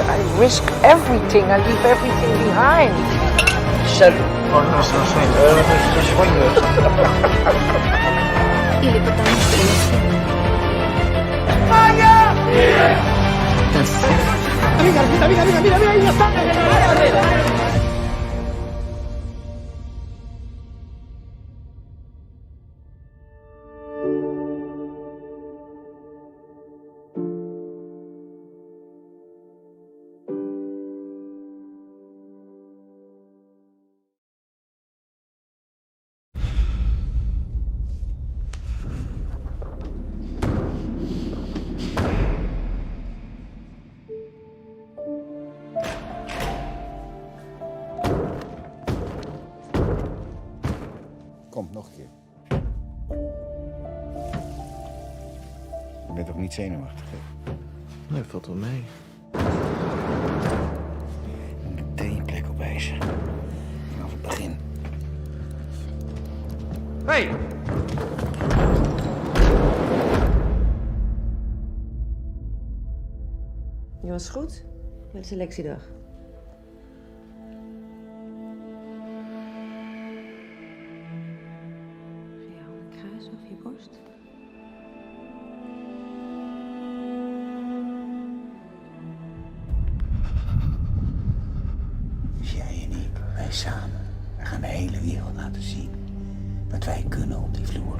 I risk everything. I leave everything behind. Или потому что я сильна. Kom, nog een keer. Je bent toch niet zenuwachtig, hè? Nee, valt wel mee. Je moet meteen je plek opeisen. Vanaf het begin. Hey! Je was goed bij de selectiedag. Ga je handen kruisen over je borst? Dus jij en ik, wij samen, we gaan de hele wereld laten zien wat wij kunnen op die vloer.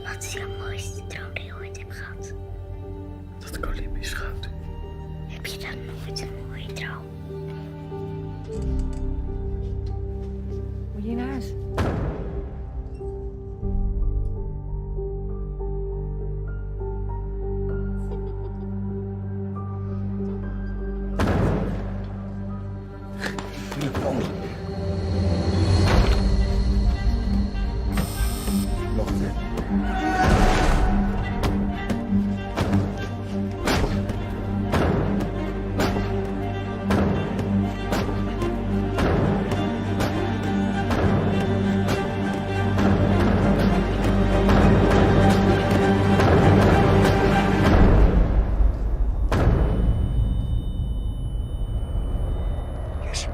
Wat is jouw mooiste droom die je ooit hebt gehad? Dat ik Olympisch goud. Heb je dan nooit een mooie droom? Moet je naar huis? Kom. Nog een keer. Yes.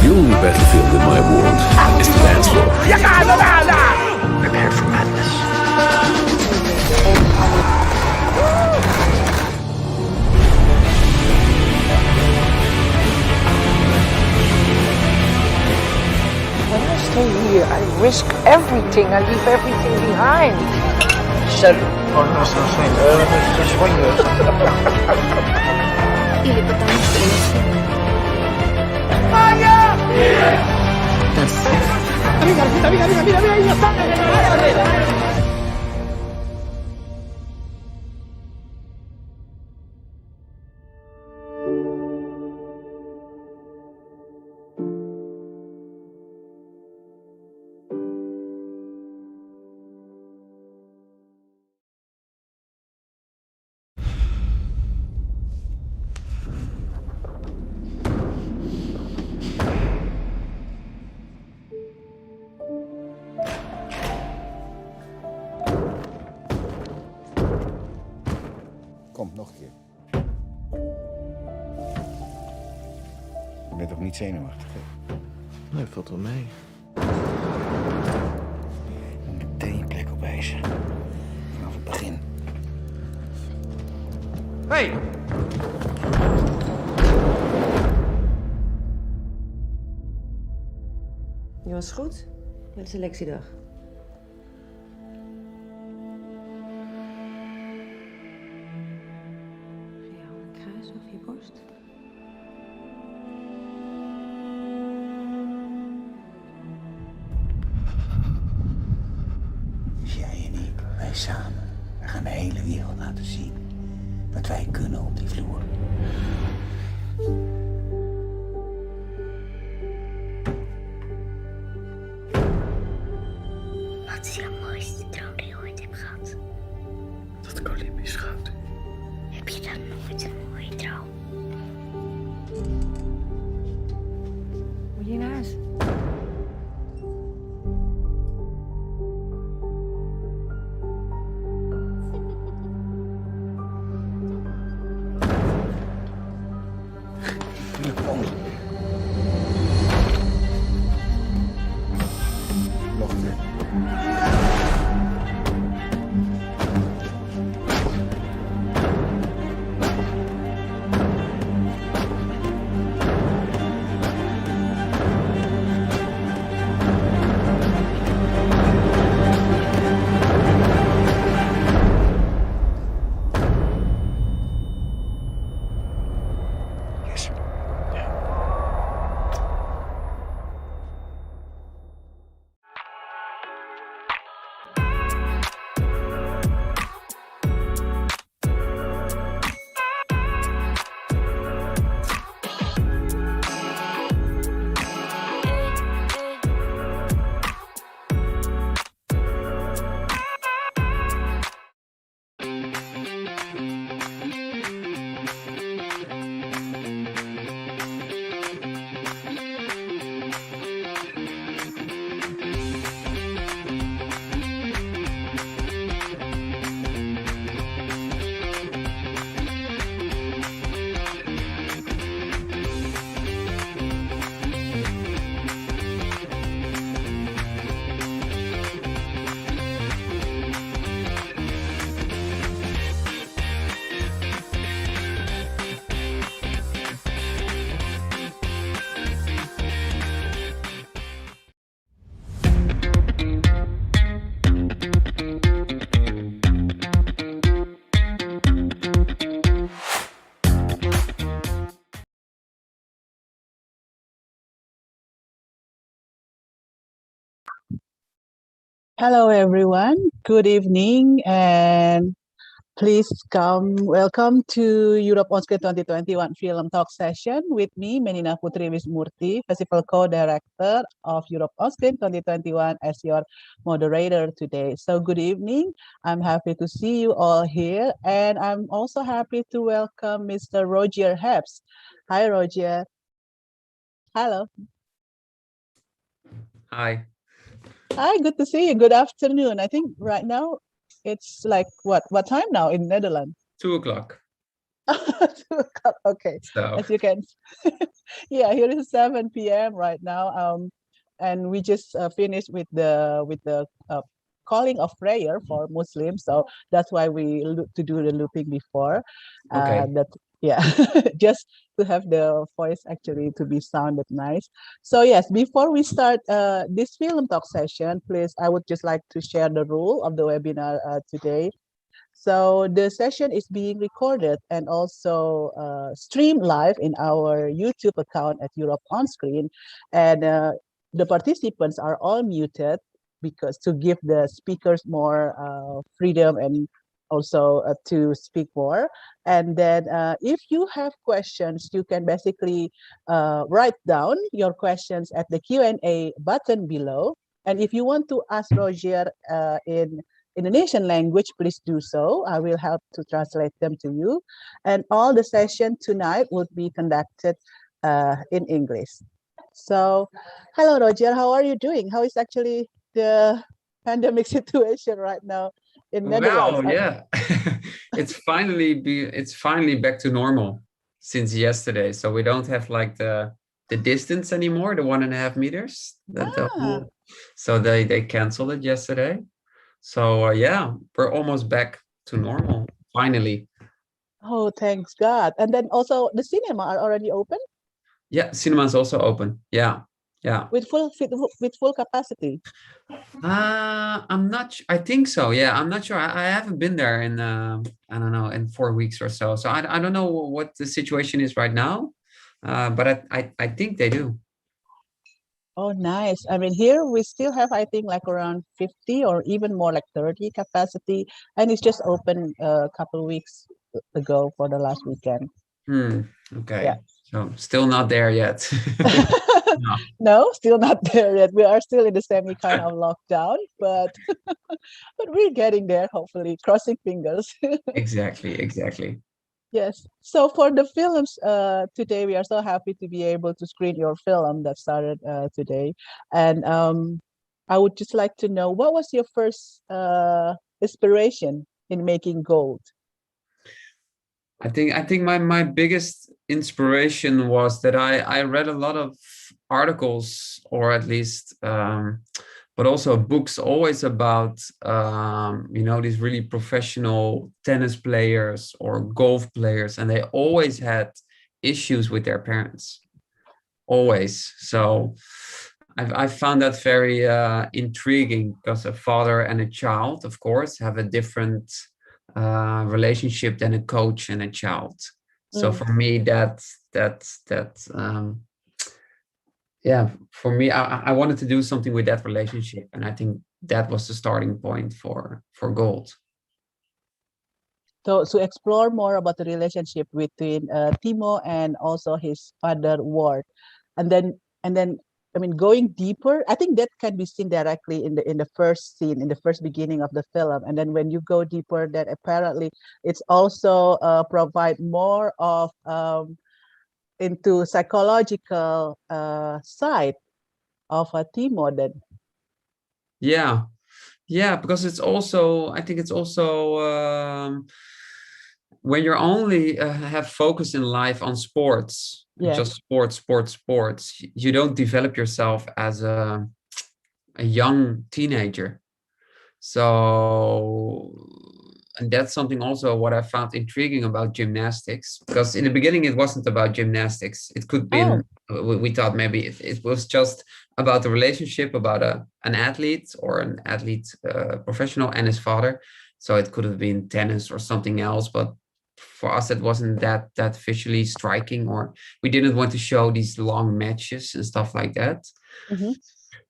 The only battlefield in my world is the dance floor. Prepare for madness. When I stay here, I risk everything. I leave everything behind. Или потому что я сильна. Nog een keer. Je bent toch niet zenuwachtig, hè? Nee, valt wel mee. Je moet meteen je plek opwijzen. Vanaf het begin. Hey! Je was goed. Bij de selectiedag. Ga je handen kruisen over je borst? Dus jij en ik, wij samen. We gaan de hele wereld laten zien. Wat wij kunnen op die vloer. Wat is jouw mooiste droom die je ooit hebt gehad? Dat ik Olympisch goud doe. Heb je dan nooit een mooie droom? Moet je naar huis? Nog een keer. Yes. Hello, everyone. Good evening, and welcome to Europe On Screen 2021 Film Talk Session with me, Menina Putri Wismurti, Festival Co-Director of Europe On Screen 2021 as your moderator today. So good evening. I'm happy to see you all here, and I'm also happy to welcome Mr. Rogier Hesp. Hi, Rogier. Hello. Hi. Hi, good to see you. Good afternoon. I think right now it's like what time now in Netherlands? 2:00. 2 o'clock. Okay. So As you can, yeah, here is 7 p.m. right now. And we just finished with the calling of prayer for Muslims. So that's why we look to do the looping before. okay. That yeah, just to have the voice actually to be sounded nice. So yes, before we start this film talk session, please, I would just like to share the rule of the webinar today. So the session is being recorded and also streamed live in our YouTube account at Europe On Screen. And the participants are all muted because to give the speakers more freedom and also to speak more. And then if you have questions, you can basically write down your questions at the Q&A button below. And if you want to ask Rogier in Indonesian language, please do so. I will help to translate them to you. And all the session tonight would be conducted in English. So, hello, Rogier. How are you doing? How is actually the pandemic situation right now in Netherlands. Well, yeah, it's finally back to normal since yesterday. So we don't have like the distance anymore, the 1.5 meters. So they canceled it yesterday. So yeah, we're almost back to normal finally. Oh, thanks God. And then also the cinema are already open Yeah, cinema's also open. Yeah, yeah. with full capacity. I'm not. I think so. Yeah, I'm not sure. I haven't been there in I don't know, in 4 weeks or so. So I don't know what the situation is right now. But I think they do. Oh, nice. I mean, here we still have, I think, like around 50 or even more, like 30 capacity, and it's just open a couple weeks ago for the last weekend. Okay. Yeah. So still not there yet. No. No, still not there yet. We are still in the semi kind of lockdown, but but we're getting there, hopefully, crossing fingers. Exactly. Yes. So for the films, today we are so happy to be able to screen your film that started today. And I would just like to know, what was your first inspiration in making Goud? I think my biggest inspiration was that I read a lot of articles, or at least but also books, always about these really professional tennis players or golf players, and they always had issues with their parents, always. So I found that very intriguing, because a father and a child, of course, have a different relationship than a coach and a child. So for me, for me, I wanted to do something with that relationship, and I think that was the starting point for Goud. So to explore more about the relationship between Timo and also his father Ward, and then I mean, going deeper, I think that can be seen directly in the first scene, in the first beginning of the film, and then when you go deeper, that apparently it's also provide more of into psychological side of a Timo then. Yeah, because it's also, I think it's also when you're only have focus in life on sports, just sports, you don't develop yourself as a young teenager. So, and that's something also what I found intriguing about gymnastics, because in the beginning it wasn't about gymnastics. It could be, we thought maybe it was just about the relationship, about an athlete or an athlete professional and his father. So it could have been tennis or something else, but for us it wasn't that visually striking, or we didn't want to show these long matches and stuff like that.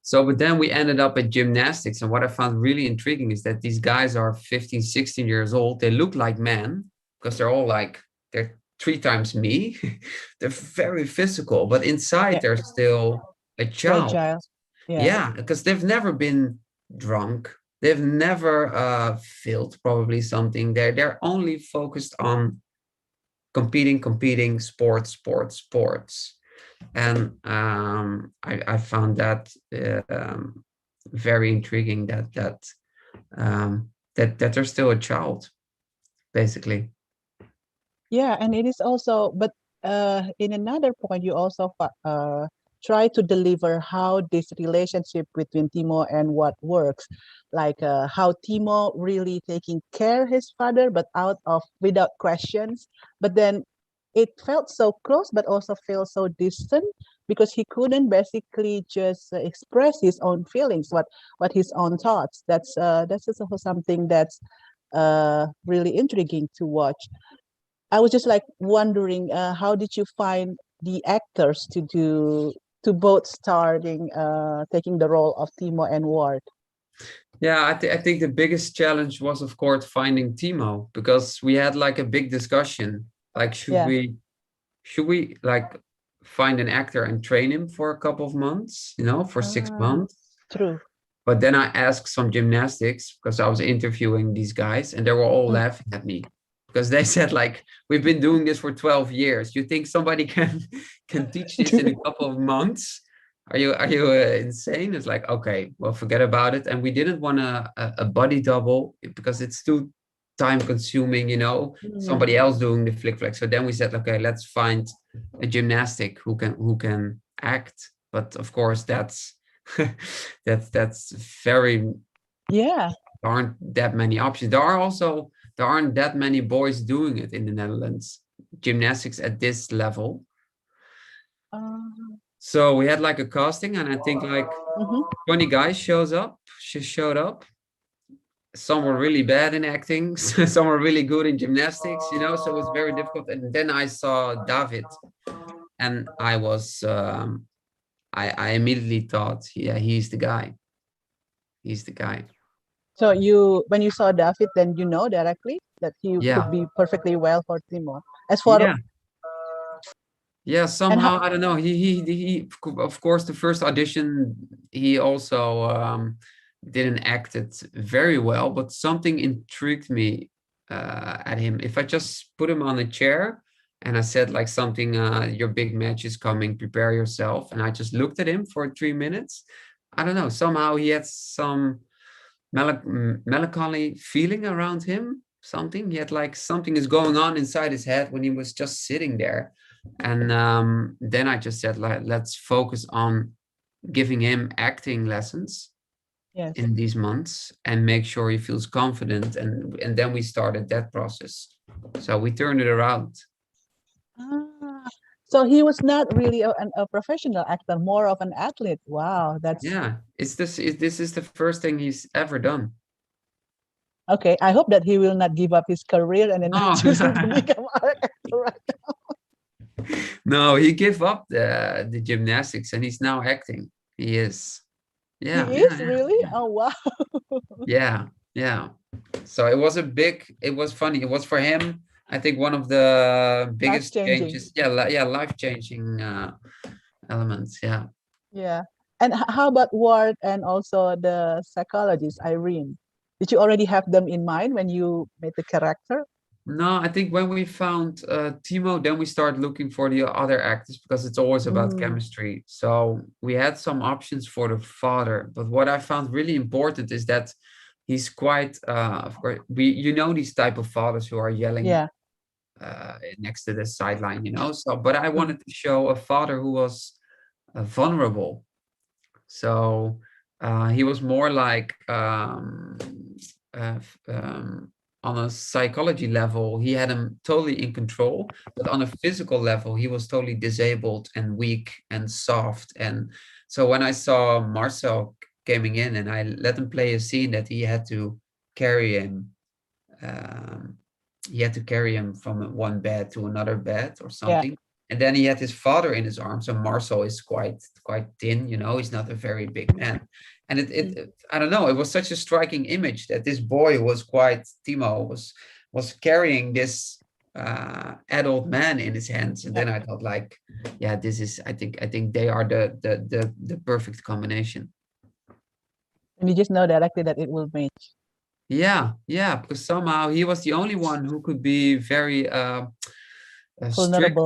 So, but then we ended up at gymnastics, and what I found really intriguing is that these guys are 15, 16 years old. They look like men, because they're all like, they're 3 times me. They're very physical, but inside they're still a child. Yeah, because they've never been drunk. They've never failed probably something. They're only focused on competing, sports. And I found that very intriguing, that they're still a child, basically. Yeah, and it is also, but in another point, you also try to deliver how this relationship between Timo and what works, like how Timo really taking care of his father, but without questions, but then it felt so close, but also feels so distant, because he couldn't basically just express his own feelings, what his own thoughts. That's also something that's really intriguing to watch. I was just like wondering, how did you find the actors to both starting taking the role of Timo and Ward? Yeah, I think the biggest challenge was, of course, finding Timo, because we had like a big discussion. Like, should we like find an actor and train him for a couple of months, for 6 months? True. But then I asked some gymnastics, because I was interviewing these guys, and they were all laughing at me, because they said, like, we've been doing this for 12 years. You think somebody can teach this in a couple of months? are you insane? It's like, okay, well, forget about it. And we didn't want a body double because it's too time consuming, somebody else doing the flick flack. So then we said, okay, let's find a gymnastic who can act. But of course, that's that's very, Yeah. there aren't that many options. There aren't that many boys doing it in the Netherlands, gymnastics at this level. So we had like a casting, and I think like 20 guys showed up. Some were really bad in acting, some were really good in gymnastics, so it was very difficult. And then I saw David, and I was I immediately thought, yeah, he's the guy. So when you saw David, then directly that he could be perfectly well for Timo. As for somehow I don't know. He of course, the first audition he also didn't act it very well, but something intrigued me at him. If I just put him on a chair and I said like something, your big match is coming, prepare yourself, and I just looked at him for 3 minutes, I don't know, somehow he had some melancholy feeling around him. He had like something is going on inside his head when he was just sitting there. And then I just said, like, let's focus on giving him acting lessons in these months and make sure he feels confident. And then we started that process. So we turned it around. So he was not really a professional actor, more of an athlete. Wow, that's this is the first thing he's ever done. Okay, I hope that he will not give up his career and then choosing to become an actor right now. No, he gave up the gymnastics and he's now acting. He is. Yeah. He is really? Oh wow. Yeah. So it was funny. It was for him, I think, one of the biggest changes. Life-changing elements. Yeah. Yeah. And how about Ward and also the psychologist, Irene? Did you already have them in mind when you made the character? No, I think when we found Timo, then we started looking for the other actors because it's always about chemistry. So we had some options for the father, but what I found really important is that he's quite, of course, these type of fathers who are yelling next to the sideline, So, but I wanted to show a father who was vulnerable. So he was more like on a psychology level, he had him totally in control, but on a physical level, he was totally disabled and weak and soft. And so when I saw Marcel coming in and I let him play a scene that he had to carry him, from one bed to another bed or something. And then he had his father in his arms. So Marcel is quite thin, he's not a very big man. And it I don't know, it was such a striking image that this boy Timo was carrying this adult man in his hands. And then I thought, like, this is, I think they are the perfect combination. And you just know directly that it will match. Yeah, because somehow he was the only one who could be very strict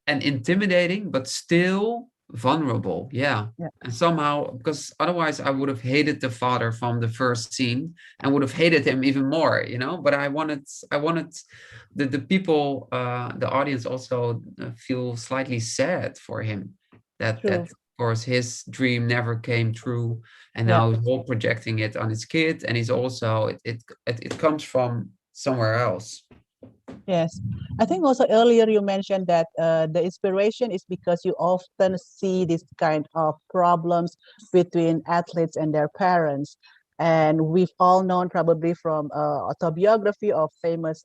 and intimidating, but still vulnerable. Yeah. And somehow, because otherwise I would have hated the father from the first scene and would have hated him even more, but I wanted the people, the audience also feel slightly sad for him that of course his dream never came true, and now he's all projecting it on his kid, and he's also it comes from somewhere else. Yes, I think also earlier you mentioned that the inspiration is because you often see this kind of problems between athletes and their parents. And we've all known probably from autobiography of famous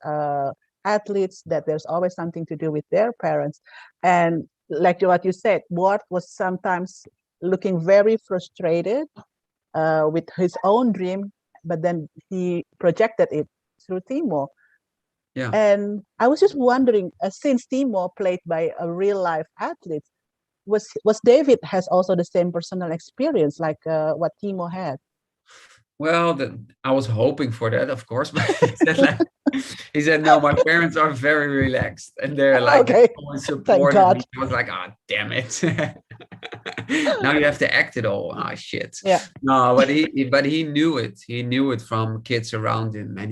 athletes that there's always something to do with their parents. And like what you said, Ward was sometimes looking very frustrated with his own dream, but then he projected it through Timo. Yeah. And I was just wondering, since Timo played by a real life athlete, was David has also the same personal experience like what Timo had? Well, I was hoping for that, of course, but he said, no, my parents are very relaxed and they're like Okay, always thank supporting God. me. I was like, oh, damn it. Now you have to act it all. Oh, shit. Yeah. No, but he knew it. He knew it from kids around him. And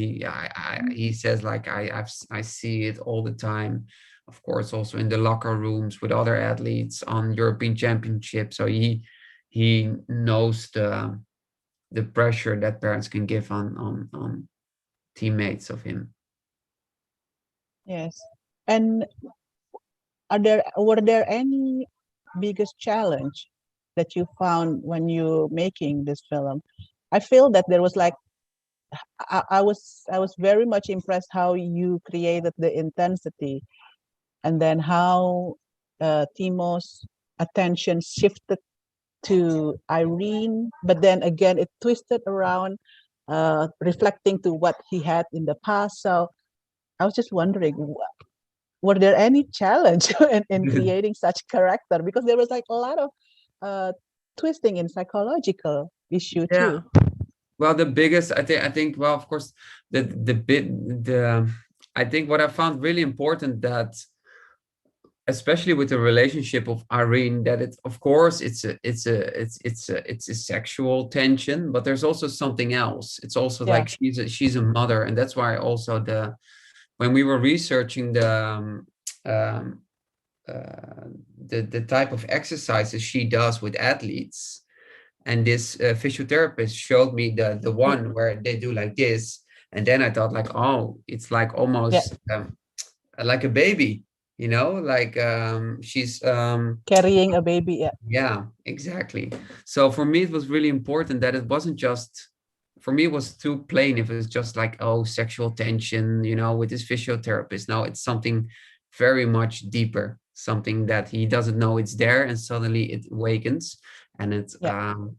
he says, like, I see it all the time. Of course, also in the locker rooms with other athletes on European Championships. So he knows the pressure that parents can give on teammates of him. Yes. And were there any biggest challenge that you found when you making this film? I feel that there was like I was very much impressed how you created the intensity, and then how Timo's attention shifted to Irene, but then again it twisted around, reflecting to what he had in the past. So I was just wondering, were there any challenge in creating such character? Because there was like a lot of twisting in psychological issue too. Well, the biggest, I think, well, of course, I think what I found really important, that especially with the relationship of Irene, that it, of course, it's a sexual tension, but there's also something else. It's also like she's a mother, and that's why also when we were researching the type of exercises she does with athletes, and this physiotherapist showed me the one where they do like this, and then I thought like, oh, it's like almost like a baby. You know, like she's carrying a baby. Yeah, exactly. So for me, it was really important that it wasn't just, for me, it was too plain if it was just like, oh, sexual tension, you know, with this physiotherapist. No, it's something very much deeper, something that he doesn't know it's there, and suddenly it awakens, and it's and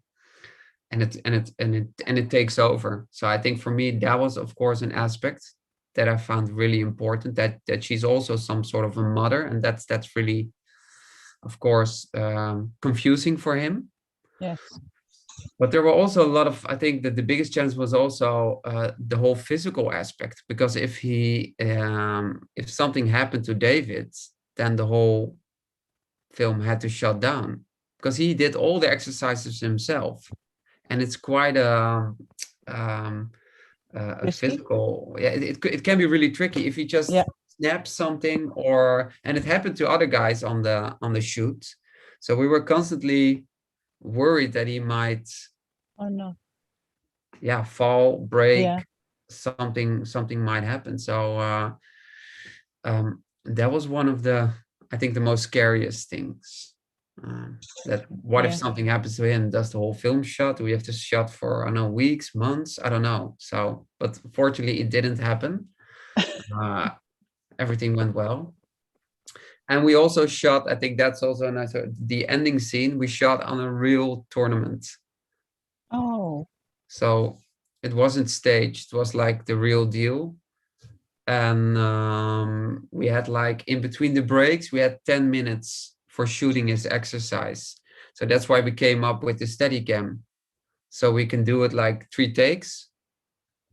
it takes over. So I think for me, that was, of course, an aspect that I found really important, that she's also some sort of a mother, and that's really, of course, confusing for him. Yes. But there were also a lot of, I think that the biggest challenge was also the whole physical aspect, because if something happened to David, then the whole film had to shut down, because he did all the exercises himself, and it's quite a physical, it can be really tricky if you just snap something, and it happened to other guys on the shoot. So we were constantly worried that he might fall, break, something might happen. So that was one of the, I think, the most scariest things. That what if something happens to him? Does the whole film shut? Do we have to shut for, I don't know, weeks, months? I don't know. So, but fortunately, it didn't happen. Everything went well. And we also shot, I think that's also a nice, the ending scene, we shot on a real tournament. Oh. So it wasn't staged, it was like the real deal. And we had like, in between the breaks, we had 10 minutes for shooting his exercise. So that's why we came up with the Steadicam. So we can do it like 3 takes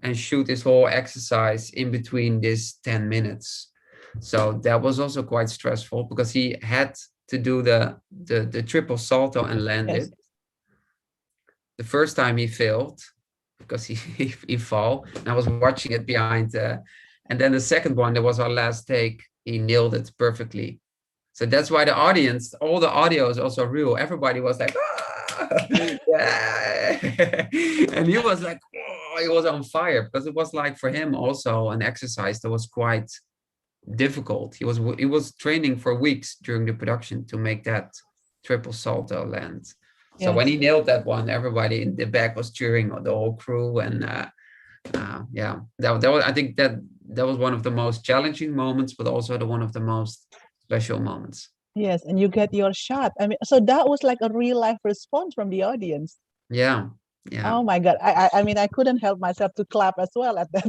and shoot this whole exercise in between this 10 minutes. So that was also quite stressful, because he had to do the triple salto and land it. The first time he failed because he fall, and I was watching it behind. And then the second one, that was our last take, he nailed it perfectly. So that's why the audience, all the audio is also real. Everybody was like, yeah. And he was like, oh, he was on fire, because it was like for him also an exercise that was quite difficult. He was training for weeks during the production to make that triple salto land. So when he nailed that one, everybody in the back was cheering, the whole crew. And that was, I think that was one of the most challenging moments, but also one of the most special moments. Yes, and you get your shot. I mean, so that was like a real life response from the audience. Yeah. Oh my God. I mean, I couldn't help myself to clap as well at that.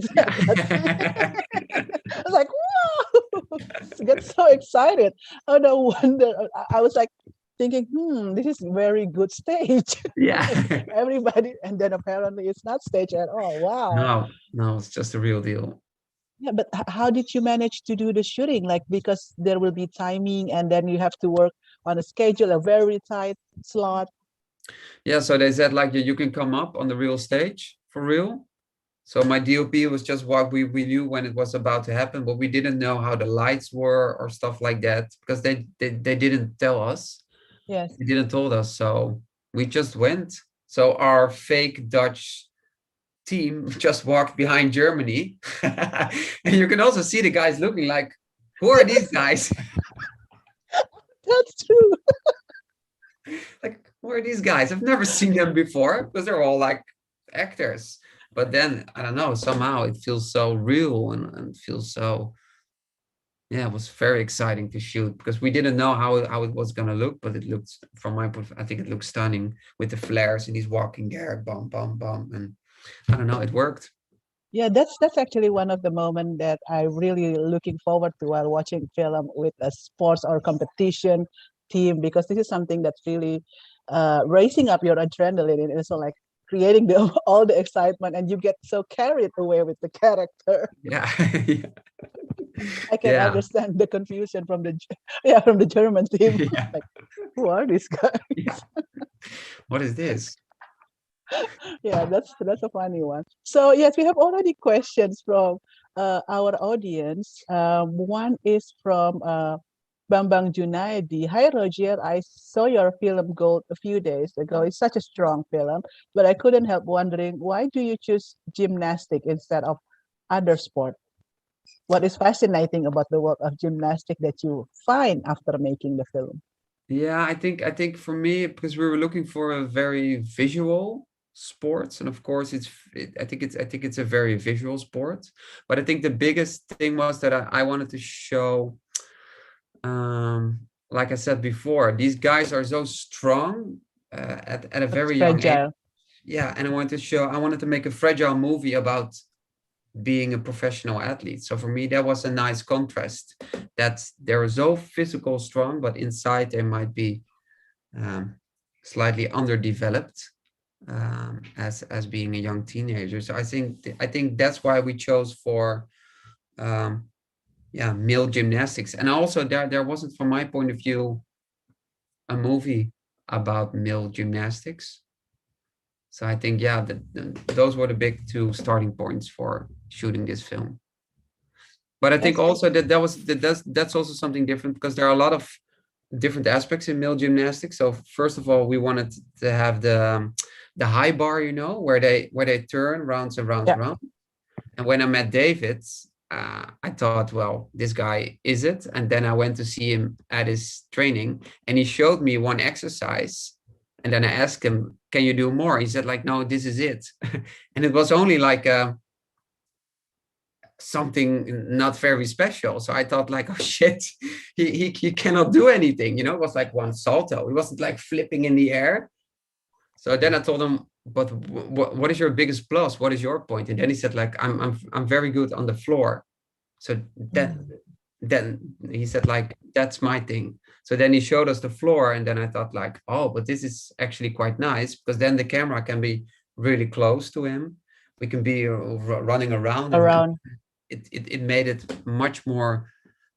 I was like, whoa, I get so excited. Oh, no wonder. I was like, thinking, this is very good stage. Yeah. Everybody, and then apparently it's not stage at all. Wow. No, it's just a real deal. Yeah, but how did you manage to do the shooting? Like, because there will be timing and then you have to work on a schedule, a very tight slot. Yeah, so they said like you can come up on the real stage for real. So my DOP was just what we knew when it was about to happen, but we didn't know how the lights were or stuff like that because they didn't tell us. Yes. They didn't told us, so we just went. So our fake Dutch team just walked behind Germany, and you can also see the guys looking like, who are these guys? That's true. Like, who are these guys? I've never seen them before because they're all like actors. But then I don't know, somehow it feels so real and feels so, yeah, it was very exciting to shoot because we didn't know how it was gonna look, but it looked, from my point, I think it looked stunning with the flares and he's walking there, bum bum bum, and I don't know, it worked. Yeah, that's actually one of the moments that I really looking forward to while watching film with a sports or competition team, because this is something that's really raising up your adrenaline and also like creating all the excitement, and you get so carried away with the character. Yeah. I can Yeah. understand the confusion from the from the German team. Yeah. Like, who are these guys? Yeah. What is this? Yeah, that's a funny one. So yes, we have already questions from our audience. One is from Bambang Junaidi. Hi Rogier, I saw your film Gold a few days ago. It's such a strong film, but I couldn't help wondering, why do you choose gymnastic instead of other sport? What is fascinating about the work of gymnastic that you find after making the film? Yeah, I think for me, because we were looking for a very visual sports, and of course I think it's a very visual sport, but I think the biggest thing was that I wanted to show, like I said before, these guys are so strong at a very young age. Fragile. Yeah, and I wanted to make a fragile movie about being a professional athlete. So for me, that was a nice contrast, that they're so physical strong, but inside they might be slightly underdeveloped as being a young teenager. So I think that's why we chose for male gymnastics. And also there wasn't, from my point of view, a movie about male gymnastics. So I think, yeah, those were the big two starting points for shooting this film. But I think also that's also something different, because there are a lot of different aspects in male gymnastics. So first of all, we wanted to have the high bar, where they turn rounds and rounds and rounds. And when I met David, I thought, well, this guy is it. And then I went to see him at his training, and he showed me one exercise. And then I asked him, can you do more? He said, like, no, this is it. And it was only like something not very special. So I thought, like, oh shit, he cannot do anything. It was like one salto. It wasn't like flipping in the air. So then I told him, but what is your biggest plus? What is your point? And then he said, like, I'm very good on the floor. So then he said, like, that's my thing. So then he showed us the floor, and then I thought, like, oh, but this is actually quite nice, because then the camera can be really close to him. We can be running around. It made it much more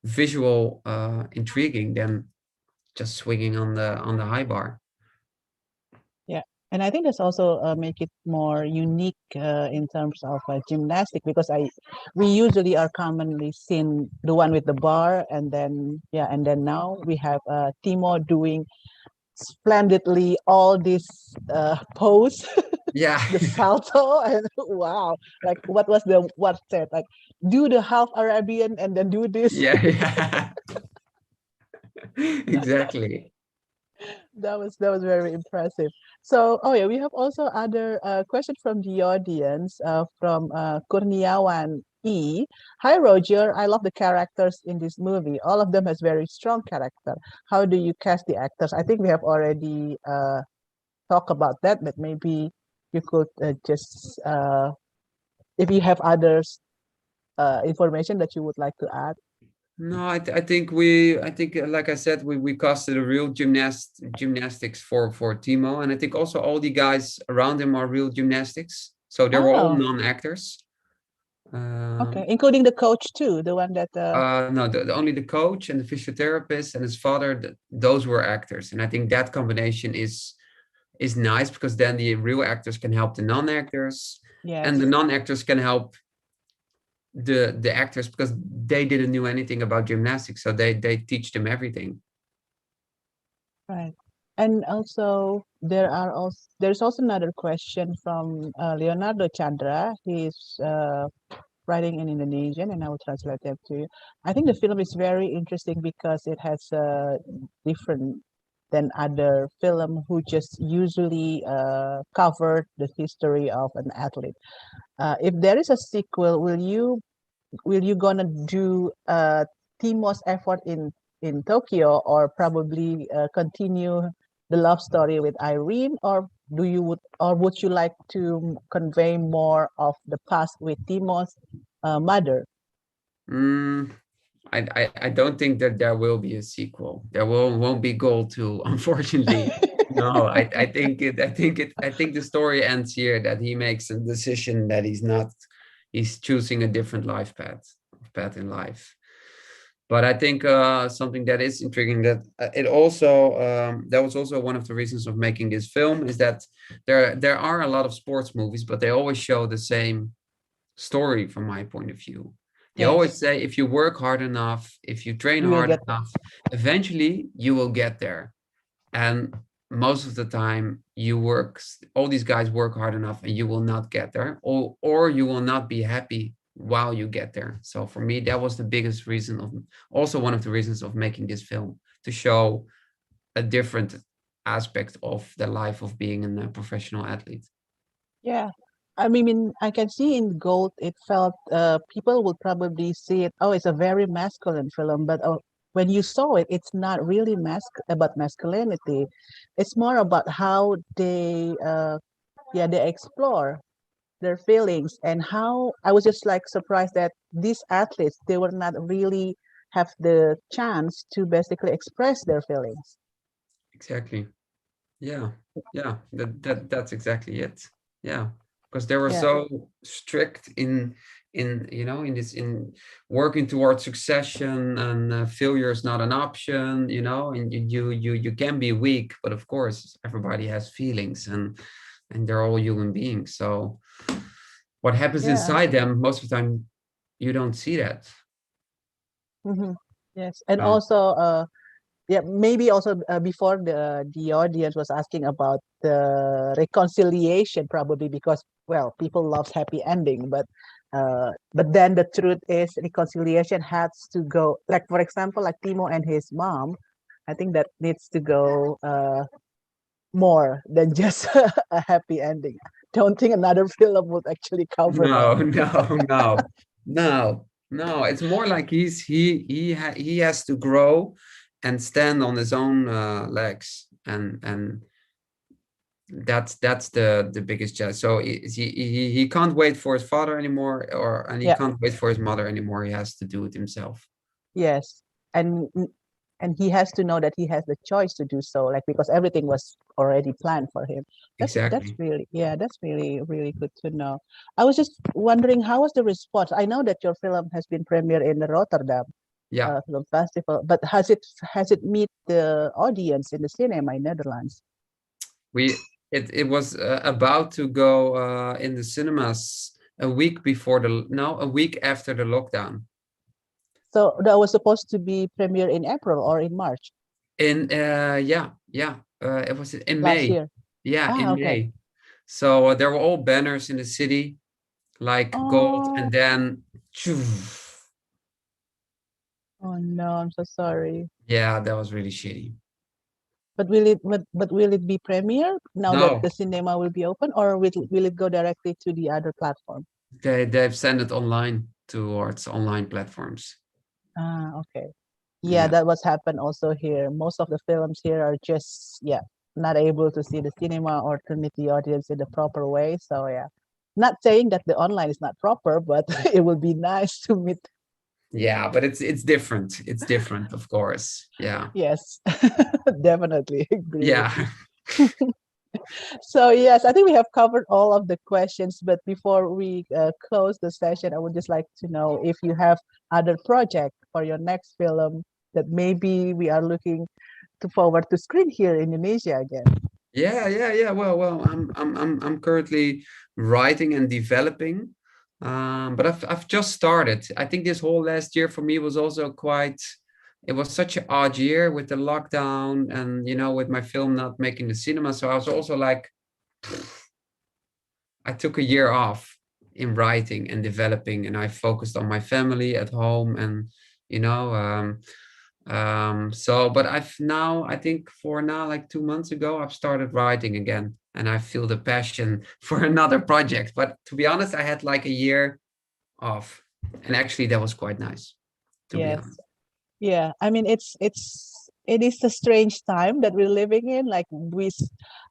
visual, intriguing than just swinging on the high bar. Yeah, and I think that's also make it more unique in terms of gymnastic, because we usually are commonly seen the one with the bar, and then now we have Timo doing splendidly all this pose. Yeah. The salto, and wow, like what said, like, do the half Arabian and then do this. Yeah. Exactly. That was very impressive. So, we have also other question from the audience, from Kurniawan E. Hi Rogier, I love the characters in this movie. All of them has very strong character. How do you cast the actors? I think we have already talked about that, but maybe you could just, if you have others information that you would like to add. No, I think like I said, we casted a real gymnastics for Timo, and I think also all the guys around him are real gymnastics. So they were all Oh, non-actors. okay, including the coach too, the one that. No, only the coach and the physiotherapist and his father, those were actors, and I think that combination is nice because then the real actors can help the non-actors, and the Yes. non-actors can help the actors because they didn't know anything about gymnastics, so they teach them everything. Right. And also there's also another question from Leonardo Chandra. He's writing in Indonesian, and I will translate that to you. I think the film is very interesting because it has different than other film who just usually covered the history of an athlete. If there is a sequel, will you gonna do Timo's effort in Tokyo, or probably continue the love story with Irene, or would you like to convey more of the past with Timo's mother? Mm, I don't think that there will be a sequel. There won't be Gold 2, unfortunately. No, I think the story ends here, that he makes a decision that he's choosing a different path in life. But I think something that is intriguing, that it also that was also one of the reasons of making this film, is that there are a lot of sports movies, but they always show the same story from my point of view. They always Yes, say if you work hard enough, if you train you will hard get enough, eventually you will get there. And most of the time all these guys work hard enough and you will not get there, or you will not be happy while you get there. So for me, that was the biggest reason also one of the reasons of making this film, to show a different aspect of the life of being a professional athlete. yeah. I mean, I can see in Gold, it felt people will probably see it. Oh, it's a very masculine film, but when you saw it, it's not really about masculinity. It's more about how they explore their feelings, and how I was just like surprised that these athletes, they were not really have the chance to basically express their feelings. Exactly. Yeah, yeah, that's exactly it. Yeah, because they were Yeah, so strict in in working towards succession, and failure is not an option, and you can be weak, but of course everybody has feelings, and they're all human beings. So what happens yeah. inside them, most of the time you don't see that. Hmm. Yes, and So also yeah, maybe also before the audience was asking about the reconciliation, probably because, well, people love happy ending, but then the truth is reconciliation has to go, like for example, like Timo and his mom. I think that needs to go more than just a happy ending. Don't think another film would actually cover that. no, no. It's more like he has to grow and stand on his own legs, and that's the biggest challenge. So he can't wait for his father anymore, and he Yeah. can't wait for his mother anymore. He has to do it himself. Yes, and and he has to know that he has the choice to do so, like because everything was already planned for him. That's Exactly. really, yeah, that's really really good to know. I was just wondering, how was the response? I know that your film has been premiered in the Rotterdam Yeah. Film Festival, but has it meet the audience in the cinema in Netherlands? It was about to go in the cinemas a week before a week after the lockdown. So that was supposed to be premiere in April or in March It was in last May. year. Yeah, Ah, in okay. May. So there were all banners in the city, like gold, Oh, and then oh no, I'm so sorry. yeah, that was really shitty. But will it be premiere now that No, the cinema will be open, or will it go directly to the other platform? they've sent it online towards online platforms. Ah, okay. Yeah, Yeah, that was happened also here. Most of the films here are just, yeah, not able to see the cinema or to meet the audience in the proper way. So yeah, not saying that the online is not proper, but it would be nice to meet Yeah, but it's different. It's different, of course. Yeah. Yes, definitely agree. Yeah. So yes, I think we have covered all of the questions, but before we close the session, I would just like to know if you have other project for your next film that maybe we are looking to forward to screen here in Indonesia again. Yeah. Well, I'm currently writing and developing, but I've just started. I think this whole last year for me was also quite. It was such an odd year with the lockdown and with my film not making the cinema. So I was also like, I took a year off in writing and developing, and I focused on my family at home and but I think for now, like 2 months ago, I've started writing again, and I feel the passion for another project. But to be honest, I had like a year off, and actually that was quite nice, to be honest. Yeah, I mean it is a strange time that we're living in. Like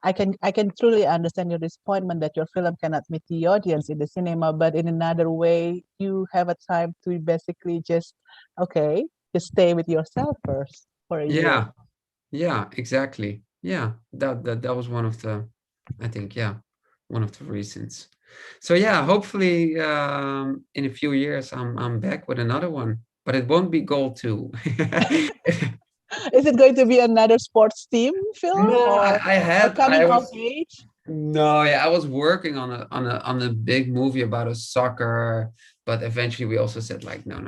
I can truly understand your disappointment that your film cannot meet the audience in the cinema, but in another way, you have a time to basically just stay with yourself first for a year. Yeah, exactly. Yeah, that was one of the, I think, one of the reasons. So yeah, hopefully in a few years I'm back with another one, but it won't be Gold 2. Is it going to be another sports team film No, or coming of age? No, yeah, I was working on a big movie about a soccer, but eventually we also said like, no,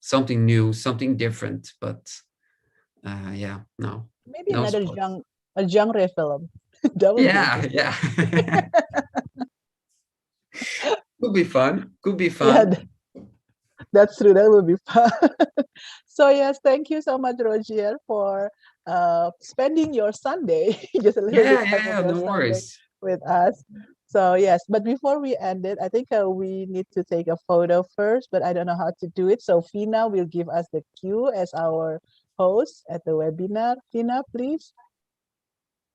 something new, something different. But no. Maybe No another sports. genre film. That would be interesting. Yeah. Could be fun. Yeah, that's true. That will be fun. So yes, thank you so much, Rogier, for spending your Sunday just a little bit time of your No Sunday worries. with us. So yes, but before we end it, I think we need to take a photo first, but I don't know how to do it. So Fina will give us the cue as our host at the webinar. Fina, please.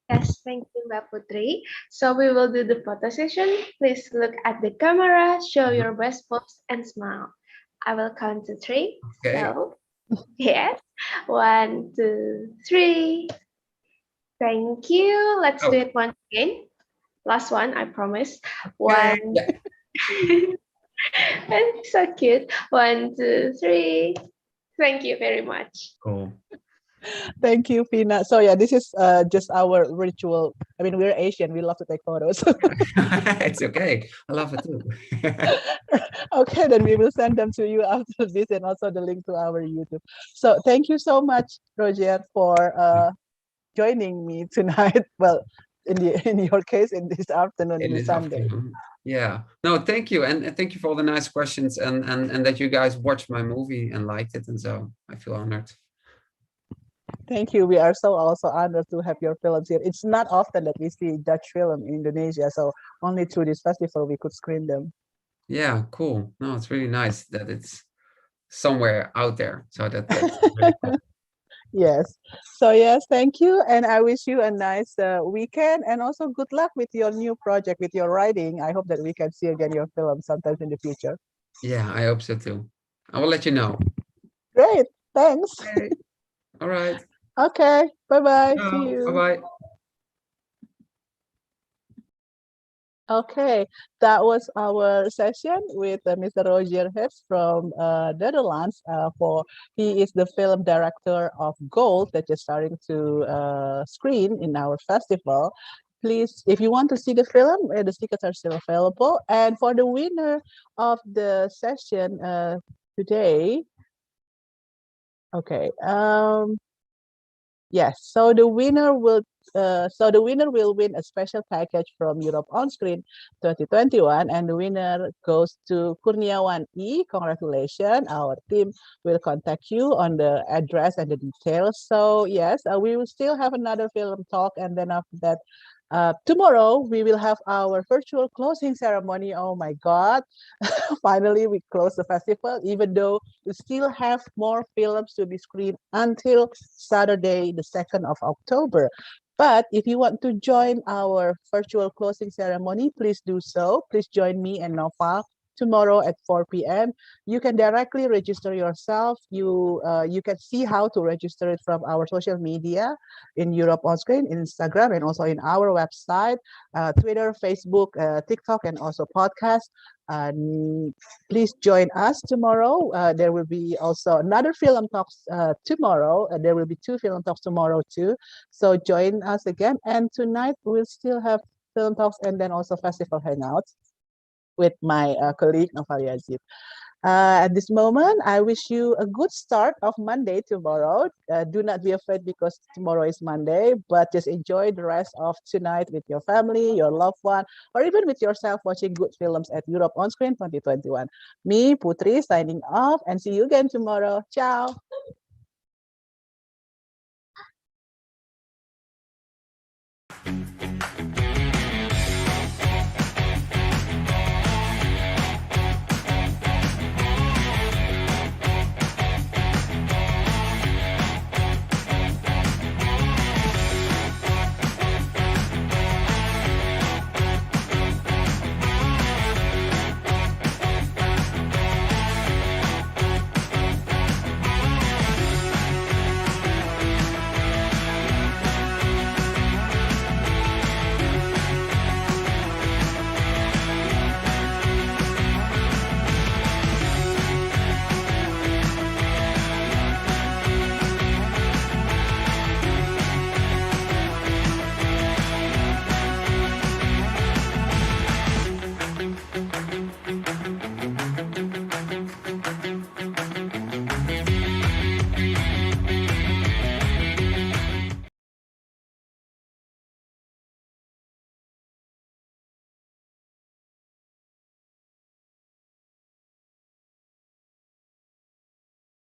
Yes, thank you, Mbak Putri. So we will do the photo session. Please look at the camera, show your best pose, and smile. I will count to 3. Okay. So, yes. 1, 2, 3. Thank you. Let's do it once again. Last one, I promise. Okay. 1. And so cute. 1, 2, 3. Thank you very much. Cool. Thank you, Fina. So yeah, this is just our ritual. I mean, we're Asian. We love to take photos. It's okay. I love it too. Okay, then we will send them to you after this and also the link to our YouTube. So thank you so much, Rogier, for joining me tonight. Well, in your case, in this afternoon, in this Sunday. Afternoon. Yeah. No, thank you. And thank you for all the nice questions and that you guys watched my movie and liked it. And so I feel honored. Thank you. We are so also honored to have your films here. It's not often that we see Dutch film in Indonesia, so only through this festival we could screen them. Yeah, cool. No, it's really nice that it's somewhere out there. So that's really cool. Yes. So yes, thank you. And I wish you a nice weekend and also good luck with your new project, with your writing. I hope that we can see again your film sometimes in the future. Yeah, I hope so too. I will let you know. Great. Thanks. Okay. All right. Okay. Bye-bye. See you. Bye-bye. Okay, that was our session with Mr. Rogier Hesp from Netherlands. He is the film director of Goud that is starting to screen in our festival. Please, if you want to see the film, the tickets are still available. And for the winner of the session today, okay, yes. So the winner will win a special package from Europe On Screen 2021, and the winner goes to Kurniawan E. Congratulations! Our team will contact you on the address and the details. So yes, we will still have another film talk, and then after that, tomorrow we will have our virtual closing ceremony. Oh my God! Finally, we close the festival, even though we still have more films to be screened until Saturday, the 2nd of October. But if you want to join our virtual closing ceremony, please do so. Please join me and Nova tomorrow at 4 p.m. You can directly register yourself. You can see how to register it from our social media in Europe on Screen, Instagram, and also in our website, Twitter, Facebook, TikTok, and also podcast. Please join us tomorrow. There will be also another film talks tomorrow. There will be 2 film talks tomorrow too. So join us again. And tonight we'll still have film talks and then also festival hangouts with my colleague Novalia Zip. At this moment, I wish you a good start of Monday tomorrow. Do not be afraid because tomorrow is Monday, but just enjoy the rest of tonight with your family, your loved one, or even with yourself watching good films at Europe On Screen 2021. Me, Putri, signing off and see you again tomorrow. Ciao.